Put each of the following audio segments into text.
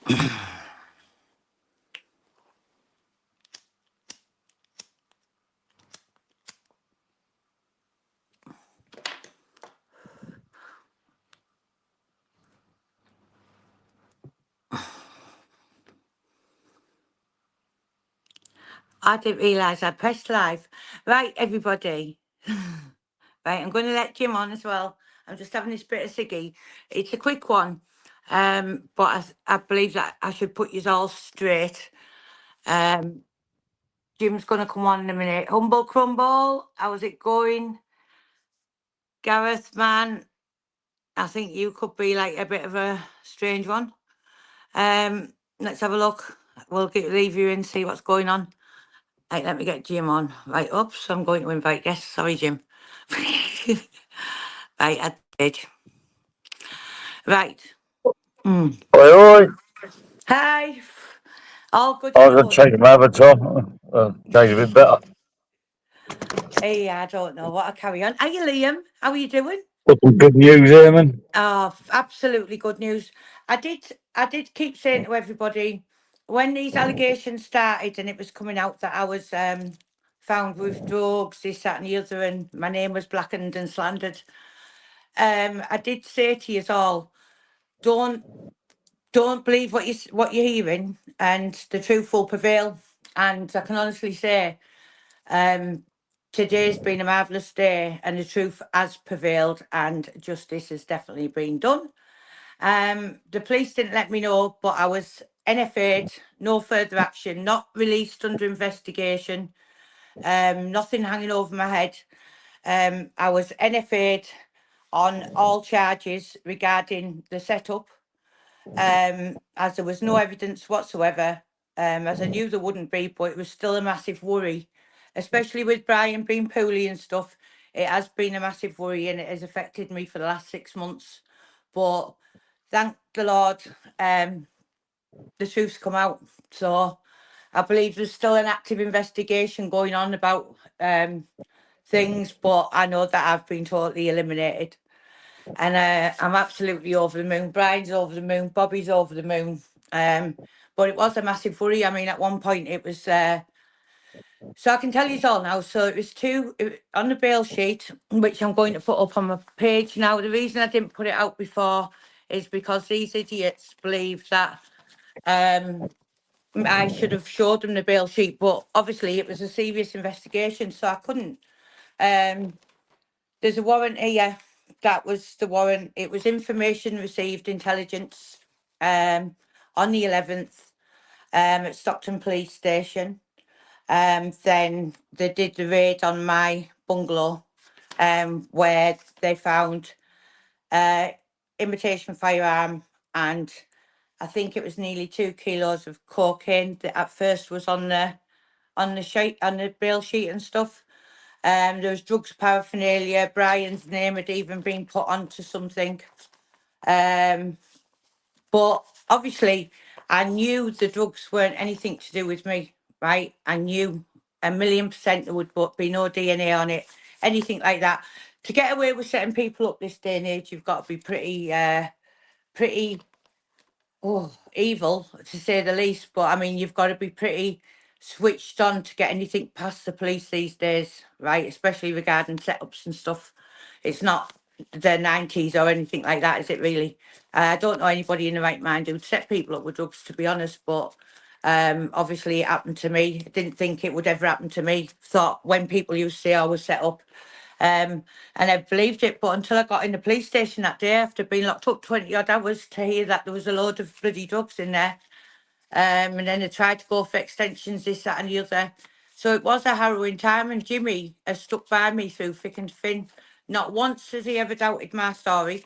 I didn't realise I pressed live. Right, everybody. Right, I'm going to let Jim on as well. I'm just having this bit of ciggy. It's a quick one, but I believe that I should put you all straight. Jim's going to come on in a minute. Humble Crumble, how's it going? Gareth, man, I think you could be like a bit of a strange one. Let's have a look. We'll leave you in, see what's going on. Right, let me get Jim on. Right, oops, I'm going to invite guests. Sorry, Jim. Right, I did. Right. Oi, oi. Hi. All good I in was the going to hood. change my avatar. Change a bit better. Hey, I don't know what I carry on. Are you, Liam? How are you doing? Got some good news here, man. Oh, absolutely good news. I did keep saying to everybody when these allegations started and it was coming out that I was found with drugs, this, that, and the other, and my name was blackened and slandered. I did say to you all, don't believe what you're hearing, and the truth will prevail. And I can honestly say, today's been a marvellous day, and the truth has prevailed, and justice has definitely been done. The police didn't let me know, but I was NFA'd, no further action, not released under investigation, nothing hanging over my head. I was NFA'd on all charges regarding the setup, as there was no evidence whatsoever, as I knew there wouldn't be, but it was still a massive worry, especially with Brian being poorly and stuff. It has been a massive worry and it has affected me for the last 6 months. But thank the Lord, the truth's come out. So I believe there's still an active investigation going on about things, but I know that I've been totally eliminated. And I'm absolutely over the moon. Brian's over the moon. Bobby's over the moon. But it was a massive worry. I mean, at one point it was. So I can tell you all now. So it was on the bail sheet, which I'm going to put up on my page now. The reason I didn't put it out before is because these idiots believe that I should have showed them the bail sheet, but obviously it was a serious investigation, so I couldn't. There's a warrant here. That was the warrant. It was information received, intelligence, on the 11th, at Stockton Police Station. Then they did the raid on my bungalow, where they found imitation firearm, and I think it was nearly 2 kilos of cocaine that at first was on the sheet, on the bail sheet and stuff. There was drugs paraphernalia. Brian's name had even been put onto something. But obviously, I knew the drugs weren't anything to do with me, right? I knew 1,000,000% there would be no DNA on it, anything like that. To get away with setting people up this day and age, you've got to be pretty evil, to say the least. But I mean, you've got to be pretty switched on to get anything past the police these days, right? Especially regarding setups and stuff. It's not the 90s or anything like that, is it really? I don't know anybody in the right mind who'd set people up with drugs, to be honest, but obviously it happened to me. I didn't think it would ever happen to me. Thought when people used to say I was set up, and I believed it, but until I got in the police station that day after being locked up 20 odd hours to hear that there was a load of bloody drugs in there. And then they tried to go for extensions, this, that, and the other. So it was a harrowing time, and Jimmy has stuck by me through thick and thin. Not once has he ever doubted my story,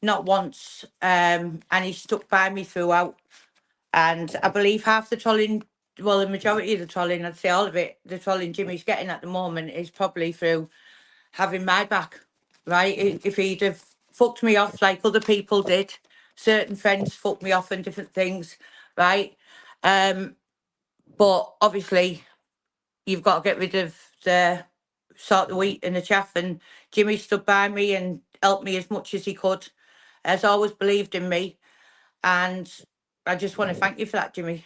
not once. And he stuck by me throughout. And I believe half the trolling, well, the majority of the trolling, I'd say all of it, the trolling Jimmy's getting at the moment is probably through having my back, right? If he'd have fucked me off like other people did, certain friends fucked me off and different things, right? But obviously, you've got to get rid of the sort of wheat and the chaff. And Jimmy stood by me and helped me as much as he could. Has always believed in me, and I just want to thank you for that, Jimmy.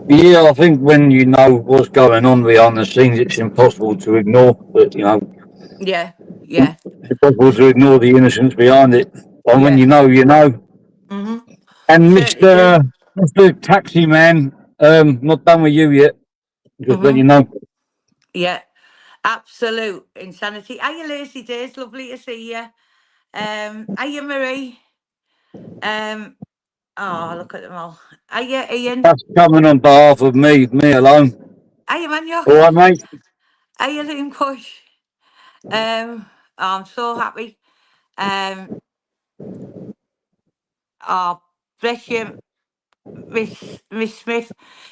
Yeah, I think when you know what's going on behind the scenes, it's impossible to ignore. But Yeah, yeah, it's impossible to ignore the innocence behind it. And when yeah. you know, you know. Mm-hmm. And Certainly do. Mr. Taxi Man, not done with you yet. Just let Mm-hmm. you know. Yeah, absolute insanity. Are you Lazy Days? Lovely to see you. Are you Marie? Um, oh, look at them all. Are you Ian? That's coming on behalf of me alone. Are you All Manioc? right, mate. Are you Liam Push? I'm so happy. Um, oh, bless you, Miss Smith.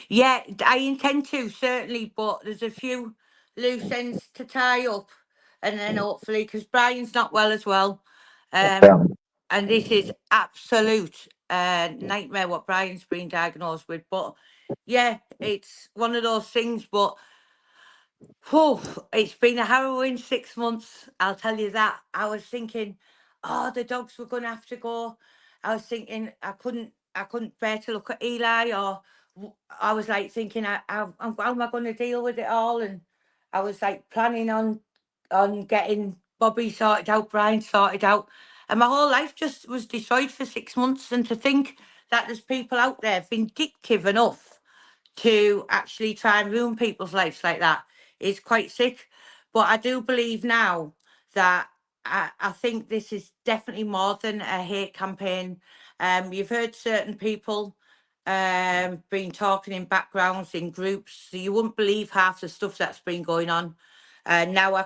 Yeah, I intend to certainly, but there's a few loose ends to tie up, and then hopefully, because Brian's not well as well, Yeah. and this is absolute nightmare what Brian's been diagnosed with. But yeah, it's one of those things. But oh, it's been a harrowing 6 months, I'll tell you that. I was thinking, oh, the dogs were gonna have to go. I was thinking I couldn't bear to look at Eli, or I was like thinking, how am I gonna deal with it all? And I was like planning on getting Bobby sorted out, Brian sorted out, and my whole life just was destroyed for 6 months. And to think that there's people out there vindictive enough to actually try and ruin people's lives like that is quite sick. But I do believe now that I think this is definitely more than a hate campaign. You've heard certain people been talking in backgrounds in groups, so you wouldn't believe half the stuff that's been going on. Now I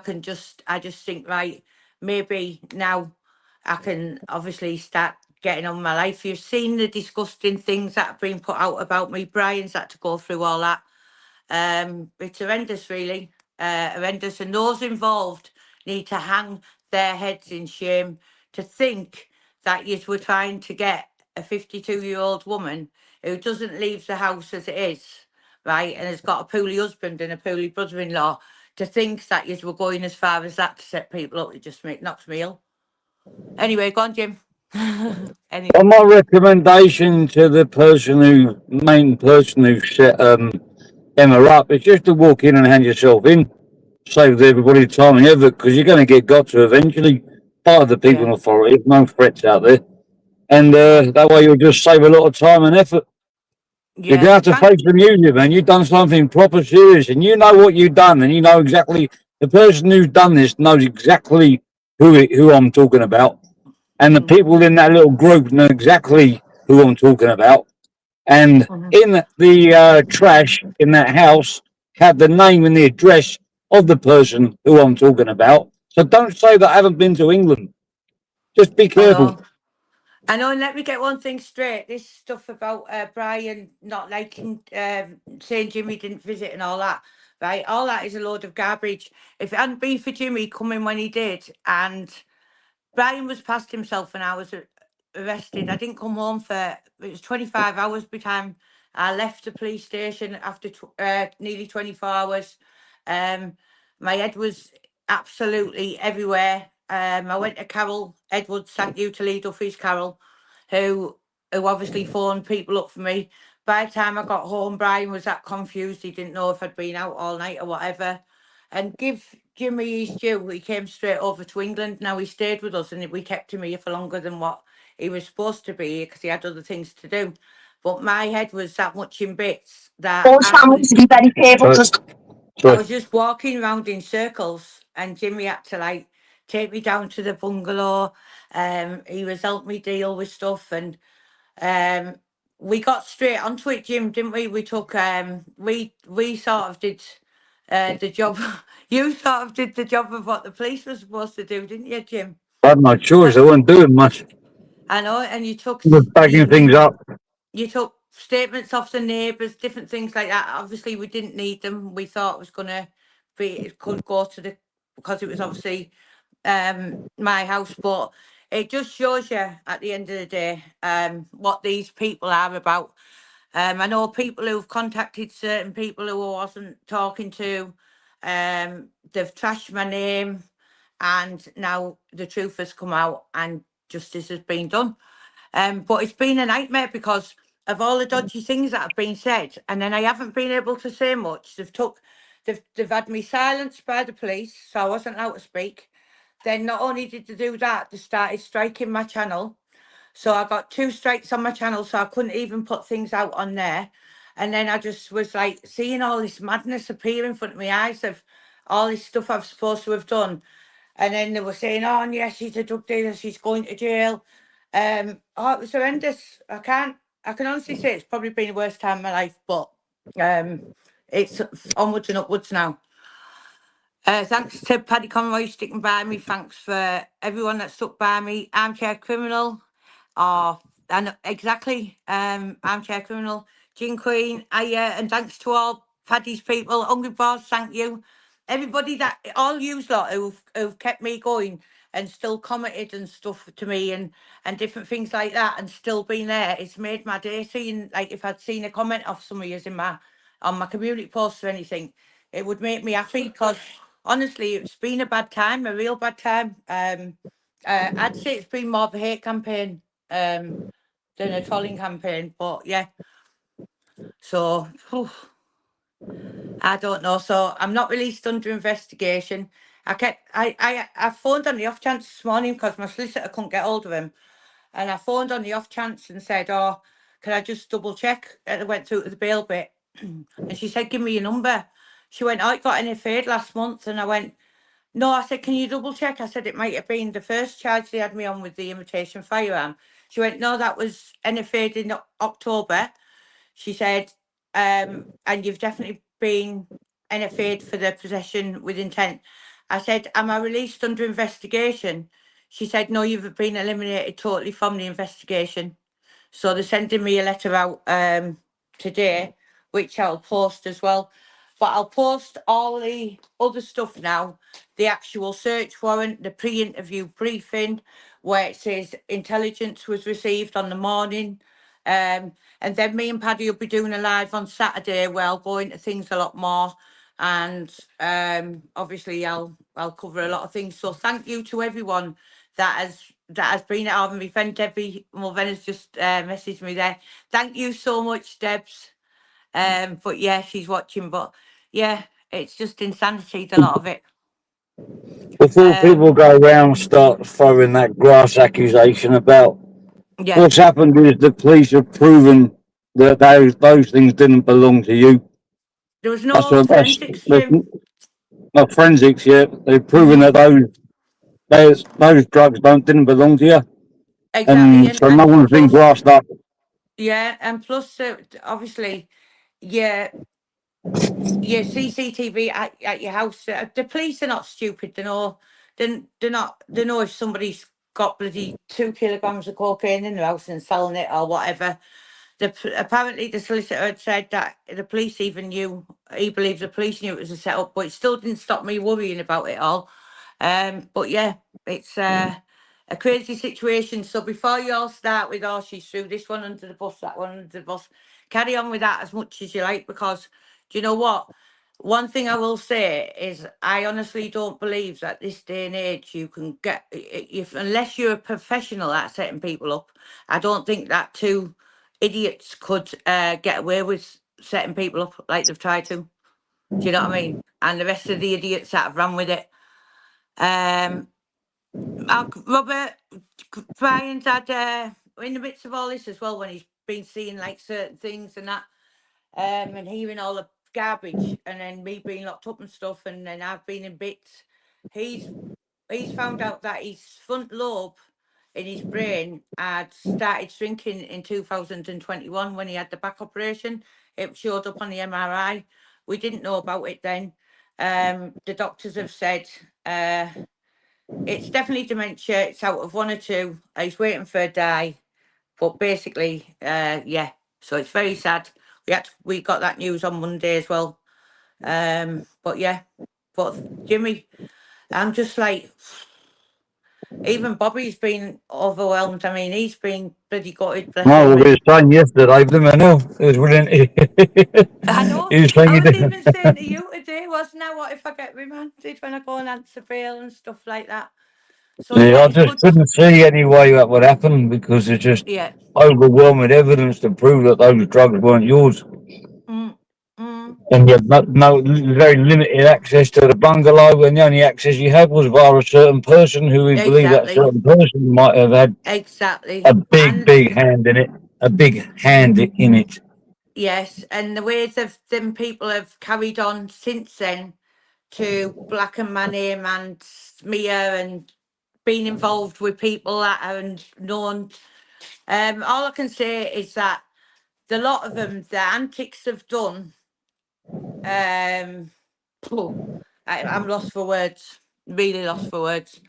just think, right, maybe now I can obviously start getting on with my life. You've seen the disgusting things that have been put out about me. Brian's had to go through all that. It's horrendous, really. Horrendous. And those involved need to hang their heads in shame to think that you were trying to get a 52-year-old woman who doesn't leave the house as it is, right, and has got a poorly husband and a poorly brother-in-law, to think that you were going as far as that to set people up. It just knocks me ill. Anyway, go on, Jim. Well, Anyway, my recommendation to the main person who set Emma up is just to walk in and hand yourself in. Saves everybody time and effort because you're going to get got to eventually by the people in yeah, authority. No threats out there. And yeah, that way you'll just save a lot of time and effort. You're yeah. going to have to face the music, man. You've done something proper serious and you know what you've done and you know exactly, the person who's done this knows exactly who I'm talking about. And the Mm, people in that little group know exactly who I'm talking about. And mhm. in the trash in that house had the name and the address of the person who I'm talking about. So don't say that I haven't been to England. Just be I careful. know. I know, and let me get one thing straight. This stuff about Brian not liking, saying Jimmy didn't visit and all that, right? All that is a load of garbage. If it hadn't been for Jimmy coming when he did, and Brian was past himself when I was arrested. I didn't come home for, it was 25 hours by the time I left the police station after nearly 24 hours. Um, my head was absolutely everywhere. I went to Carol Edwards, thank you to Lee Duffy's Carol, who obviously phoned people up for me. By the time I got home, Brian was that confused. He didn't know if I'd been out all night or whatever. And give Jimmy his due. He came straight over to England. Now he stayed with us, and we kept him here for longer than what he was supposed to be because he had other things to do. But my head was that much in bits that Those I families couldn't. to be very careful because I Sorry. was just walking around in circles, and Jimmy had to like take me down to the bungalow. He was helping me deal with stuff, and um, we got straight onto it, Jim, didn't we? We took we sort of did the job. You sort of did the job of what the police were supposed to do, didn't you, Jim? I had no choice. They Because weren't doing much. I know, and you took Just bagging things up. you took statements off the neighbours, different things like that. Obviously, we didn't need them. We thought it was gonna be, it could go to the, because it was obviously my house, but it just shows you at the end of the day what these people are about. I know people who've contacted certain people who I wasn't talking to. They've trashed my name, and now the truth has come out and justice has been done. But it's been a nightmare because of all the dodgy things that have been said, and then I haven't been able to say much. They've had me silenced by the police, so I wasn't allowed to speak. Then not only did they do that, they started striking my channel. So I got 2 strikes on my channel, so I couldn't even put things out on there. And then I just was like seeing all this madness appear in front of my eyes of all this stuff I've supposed to have done. And then they were saying, "Oh, and yes, she's a drug dealer. She's going to jail." Oh, it was horrendous. I can honestly say it's probably been the worst time of my life, but um, it's onwards and upwards now. Thanks to Paddy Conroy sticking by me. Thanks for everyone that stuck by me. Armchair Criminal, and exactly, Armchair Criminal, Jean Queen, and thanks to all Paddy's people, Hungry Boss, thank you. Everybody all you lot who've kept me going and still commented and stuff to me and different things like that and still been there. It's made my day. Seeing, like, if I'd seen a comment off some of yous on my community posts or anything, it would make me happy because honestly, it's been a bad time, a real bad time. I'd say it's been more of a hate campaign than a trolling campaign, but yeah. So I don't know. So I'm not released under investigation. I phoned on the off chance this morning because my solicitor couldn't get hold of him, and I phoned on the off chance and said, "Oh, can I just double check?" And I went through to the bail bit, and she said, "Give me your number." She went, "Oh, it got NFA'd last month," and I went, "No." I said, "Can you double check?" I said, "It might have been the first charge they had me on with the imitation firearm." She went, "No, that was NFA'd in October." She said, "And you've definitely been NFA'd for the possession with intent." I said, "Am I released under investigation?" She said, "No, you've been eliminated totally from the investigation." So they're sending me a letter out today, which I'll post as well. But I'll post all the other stuff now, the actual search warrant, the pre-interview briefing, where it says intelligence was received on the morning. And then me and Paddy will be doing a live on Saturday where I'll go into things a lot more. And obviously I'll cover a lot of things. So thank you to everyone that has been at our event. Debbie Mulven has just messaged me there. Thank you so much, Debs. But yeah, she's watching. But yeah, it's just insanity, a lot of it. Before people go around start throwing that grass accusation about, Yeah, what's happened is the police have proven that those things didn't belong to you. there was That's no what forensics, Jim. not forensics yet. They've proven that those drugs didn't belong to you, Exactly, and and so no and one's been plus, grassed up. yeah, and plus, obviously, yeah, your CCTV at your house. The police are not stupid. They know. They're not. They know if somebody's got bloody 2 kilograms of cocaine in their house and selling it or whatever. Apparently the solicitor had said that the police even knew. He believes the police knew it was a setup, but it still didn't stop me worrying about it all. But yeah, it's a crazy situation. So before you all start with, "Oh, she's threw this one under the bus, that one under the bus," carry on with that as much as you like, because do you know what? One thing I will say is I honestly don't believe that this day and age you can get, if unless you're a professional at setting people up, I don't think that two idiots could get away with setting people up like they've tried to. Do you know what I mean? And the rest of the idiots that have run with it. Um, Robert Brian's had in the midst of all this as well, when he's been seeing like certain things and that, and hearing all the garbage, and then me being locked up and stuff, and then I've been in bits. He's he's found out that his front lobe in his brain had started shrinking in 2021 when he had the back operation. It showed up on the MRI. We didn't know about it then. The doctors have said it's definitely dementia. It's out of one or two. He's waiting for a die. But basically, yeah. So it's very sad. We got that news on Monday as well. But yeah. But Jimmy, I'm just like, even Bobby's been overwhelmed. I mean, he's been bloody gutted, bless No, him. we were And saying yesterday, didn't know? It was brilliant. I know, He was saying I he was did. even saying to you today, wasn't I? What if I get remanded when I go and answer bail and stuff like that? So Yeah, yeah, I it just could. couldn't see any way that would happen because there's just Yeah. overwhelming evidence to prove that those drugs weren't yours. Mm, mm, And you had no very limited access to the bungalow, and the only access you had was via a certain person who we believe that exactly. certain person might have had a Exactly. big, big hand in it, a big hand in it. Yes, and the ways of them people have carried on since then to blacken my name and smear and been involved with people that are known. All I can say is that the lot of them, the antics have done. Um, phew, I'm lost for words, really lost for words.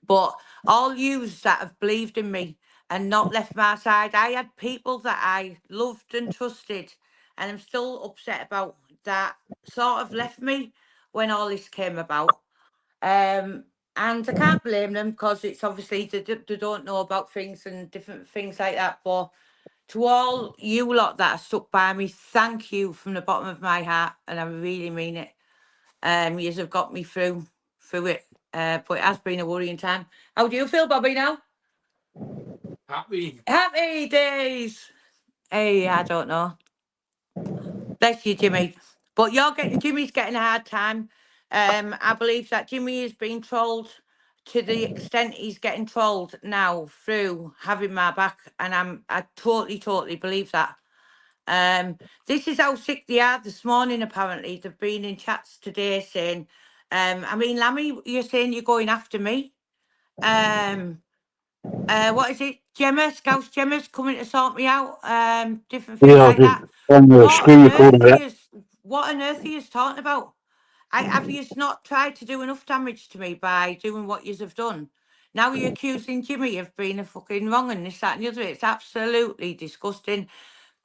But all yous that have believed in me and not left my side, I had people that I loved and trusted, and I'm still upset about that sort of left me when all this came about. Um, and I can't blame them because it's obviously they don't know about things and different things like that. But to all you lot that are stuck by me, thank you from the bottom of my heart, and I really mean it. You have got me through it. But it has been a worrying time. How do you feel, Bobby? Now, happy days. Hey, I don't know. Bless you, Jimmy. But Jimmy's getting a hard time. I believe that Jimmy is being trolled to the extent he's getting trolled now through having my back, and I totally believe that. This is how sick they are this morning, apparently. They've been in chats today saying, I mean, Lammy, you're saying you're going after me. Um, what is it? Gemma, Scouse Gemma's coming to sort me out. Different things Yeah, I was like just that. on the What screen on recording earth of are that. you, what on earth are you talking about? Have you not tried to do enough damage to me by doing what you have done? Now you're accusing Jimmy of being a fucking wrong and this, that, and the other. It's absolutely disgusting.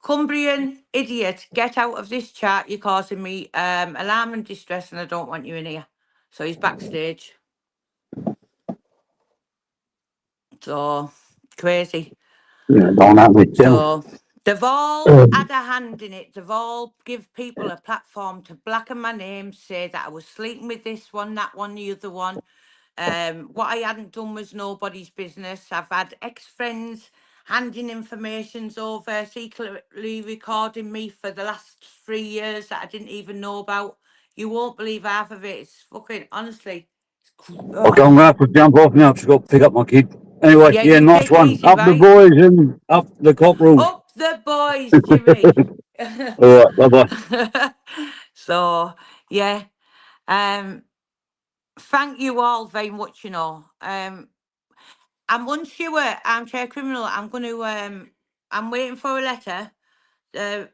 Cumbrian idiot, get out of this chat. You're causing me alarm and distress, and I don't want you in here. So he's backstage. So crazy. Yeah, don't have with them. So they've all had a hand in it. They've all give people a platform to blacken my name, say that I was sleeping with this one, that one, the other one. What I hadn't done was nobody's business. I've had ex-friends handing informations over, secretly recording me for the last 3 years that I didn't even know about. You won't believe half of it. It's fucking, honestly. Okay, I'm gonna have to jump off now. I've just got to pick up my kid. Anyway, Yeah, yeah, you nice take it one. easy, Up the right? boys and up the cockerels. Up the boys, Jimmy. All right, bye bye. So, yeah. Um, thank you all very much, you know. I'm unsure, armchair criminal. I'm waiting for a letter. Uh,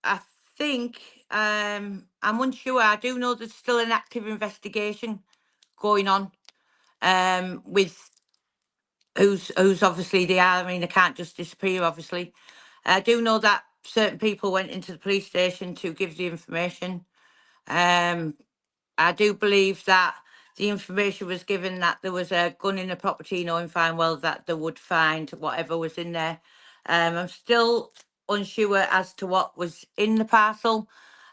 I think I'm unsure. I do know there's still an active investigation going on. With who's obviously they are. I mean, they can't just disappear. Obviously, I do know that certain people went into the police station to give the information. Um, I do believe that the information was given that there was a gun in the property, knowing fine well that they would find whatever was in there. I'm still unsure as to what was in the parcel.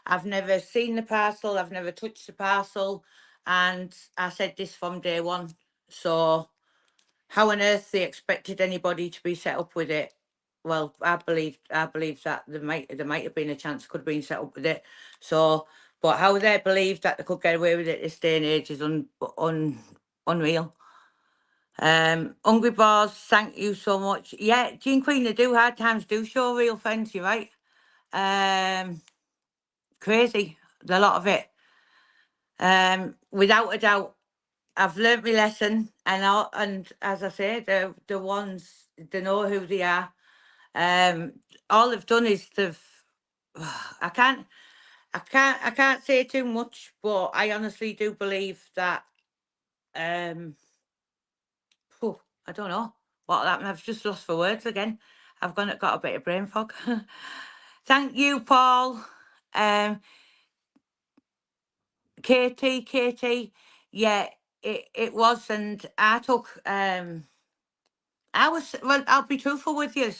I've never seen the parcel, I've never touched the parcel, and I said this from day one. So, how on earth they expected anybody to be set up with it? Well, I believe that there might have been a chance could have been set up with it. So, but how they believed that they could get away with it this day and age is unreal. Hungry Bars, thank you so much. Yeah, Jean Queen, they do hard times do show real friends, you're right. Um, crazy, a lot of it. Without a doubt, I've learnt my lesson, and as I say, the ones they know who they are. All they've done is they've. I can't say too much, but I honestly do believe that. Um, I don't know what happened. I've just lost for words again. I've got a bit of brain fog. Thank you, Paul. Um, Katie. Yeah, it was, and I took. I was well. I'll be truthful with you.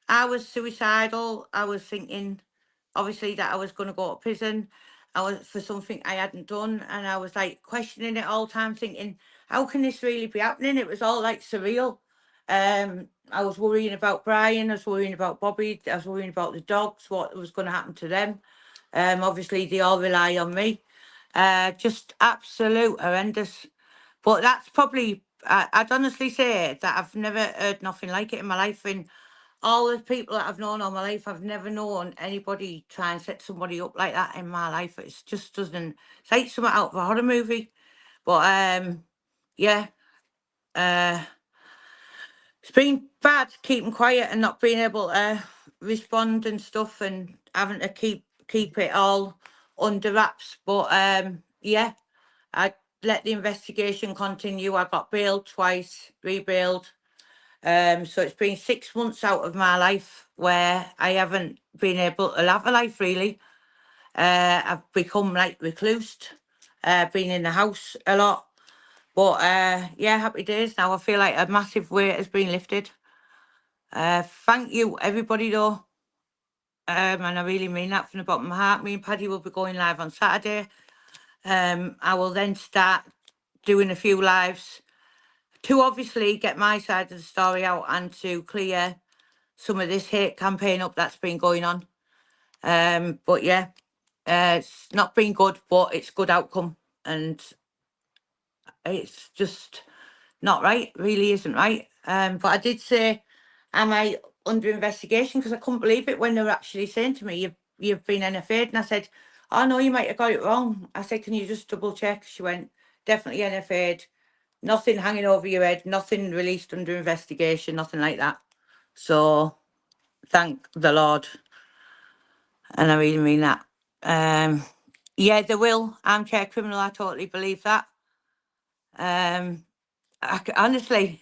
I was suicidal. I was thinking, obviously, that I was going to go to prison. I was for something I hadn't done, and I was like questioning it all the time, thinking, how can this really be happening? It was all like surreal. I was worrying about Brian, I was worrying about Bobby, I was worrying about the dogs, what was going to happen to them. Obviously, they all rely on me. Just absolute horrendous. But that's probably, I'd honestly say that I've never heard nothing like it in my life. In all the people that I've known all my life, I've never known anybody try and set somebody up like that in my life. It's just doesn't, it's like something out of a horror movie. But yeah, uh, it's been bad keeping quiet and not being able to respond and stuff, and having to keep it all under wraps. But yeah, I let the investigation continue. I got bailed twice, rebailed. So it's been 6 months out of my life where I haven't been able to have a life really. I've become like reclused, been in the house a lot. But yeah, happy days now. I feel like a massive weight has been lifted. Thank you, everybody, though. And I really mean that from the bottom of my heart. Me and Paddy will be going live on Saturday. I will then start doing a few lives to obviously get my side of the story out and to clear some of this hate campaign up that's been going on. But yeah, it's not been good, but it's good outcome. And it's just not right, really isn't right. But I did say, am I under investigation? Because I couldn't believe it when they were actually saying to me, you've been NFA'd. And I said, oh no, you might have got it wrong. I said, can you just double check? She went, definitely NFA'd. Nothing hanging over your head, nothing released under investigation, nothing like that. So thank the Lord. And I really mean that. Yeah, they will. Armchair criminal, I totally believe that. Honestly,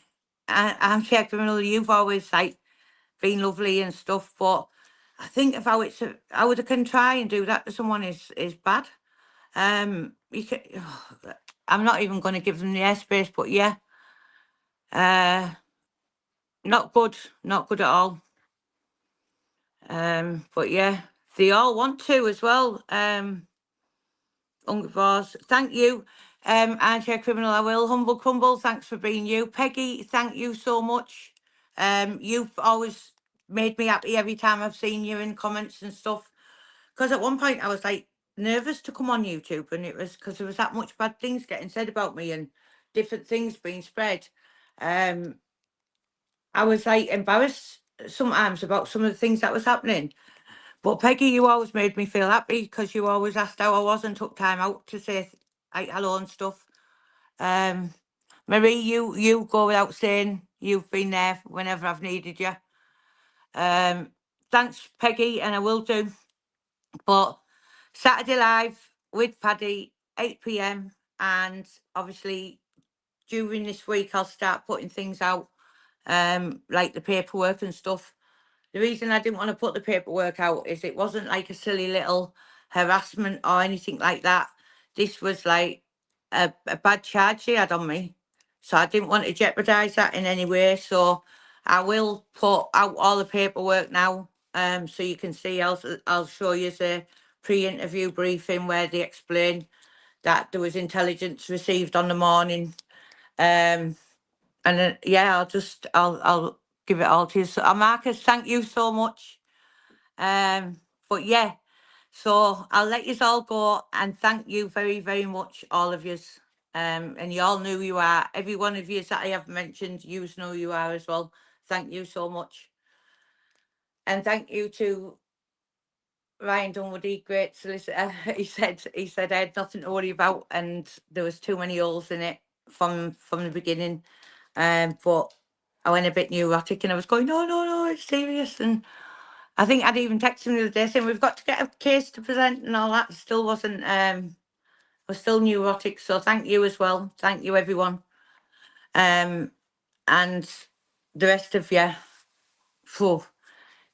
armchair criminal, you've always like been lovely and stuff, but I think if how they can try and do that to someone is bad. You can, I'm not even going to give them the airspace, but yeah, not good, not good at all. But yeah, they all want to as well. Ungvars, thank you. Armchair criminal, I will. Humble crumble, thanks for being you. Peggy, thank you so much. You've always made me happy every time I've seen you in comments and stuff. Because at one point I was like nervous to come on YouTube, and it was because there was that much bad things getting said about me and different things being spread. I was like embarrassed sometimes about some of the things that was happening. But Peggy, you always made me feel happy because you always asked how I was and took time out to say like hello and stuff. Marie, you go without saying you've been there whenever I've needed you. Thanks, Peggy, and I will do. But Saturday live with Paddy, 8 p.m. And obviously during this week I'll start putting things out, like the paperwork and stuff. The reason I didn't want to put the paperwork out is it wasn't like a silly little harassment or anything like that. This was like a bad charge she had on me. So I didn't want to jeopardise that in any way. So I will put out all the paperwork now. So you can see, I'll show you the pre-interview briefing where they explain that there was intelligence received on the morning. And then, yeah, I'll give it all to you. So, Marcus, thank you so much. But yeah, so I'll let you all go and thank you very, very much, all of yous. And you all know who you are. Every one of you that I have mentioned, you know who you are as well. Thank you so much. And thank you to Ryan Dunwoody, great solicitor. He said I had nothing to worry about, and there was too many holes in it from the beginning. But I went a bit neurotic, and I was going, no, it's serious. And I think I'd even texted him the other day saying we've got to get a case to present and all that. Still wasn't. Was still neurotic. So thank you as well. Thank you, everyone. And the rest of you. Phew,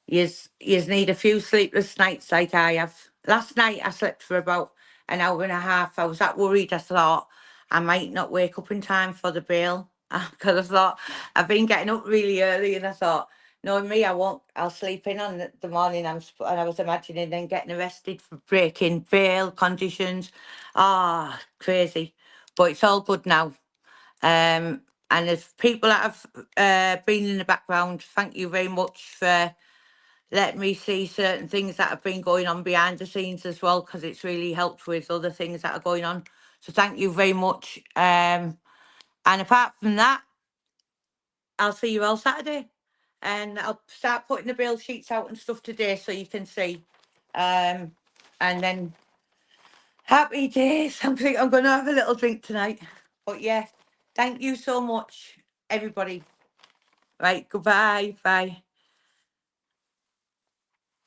Yous need a few sleepless nights like I have. Last night I slept for about an hour and a half. I was that worried. I thought I might not wake up in time for the bail because I thought I've been getting up really early, and I thought, knowing me, I won't. I'll sleep in on the morning. And I was imagining then getting arrested for breaking bail conditions. Ah, crazy. But it's all good now. And there's people that have been in the background, thank you very much for letting me see certain things that have been going on behind the scenes as well, because it's really helped with other things that are going on. So thank you very much. And apart from that, I'll see you all Saturday. And I'll start putting the bill sheets out and stuff today so you can see. And then happy days. I'm going to have a little drink tonight. But yeah, thank you so much, everybody. Right, goodbye. Bye.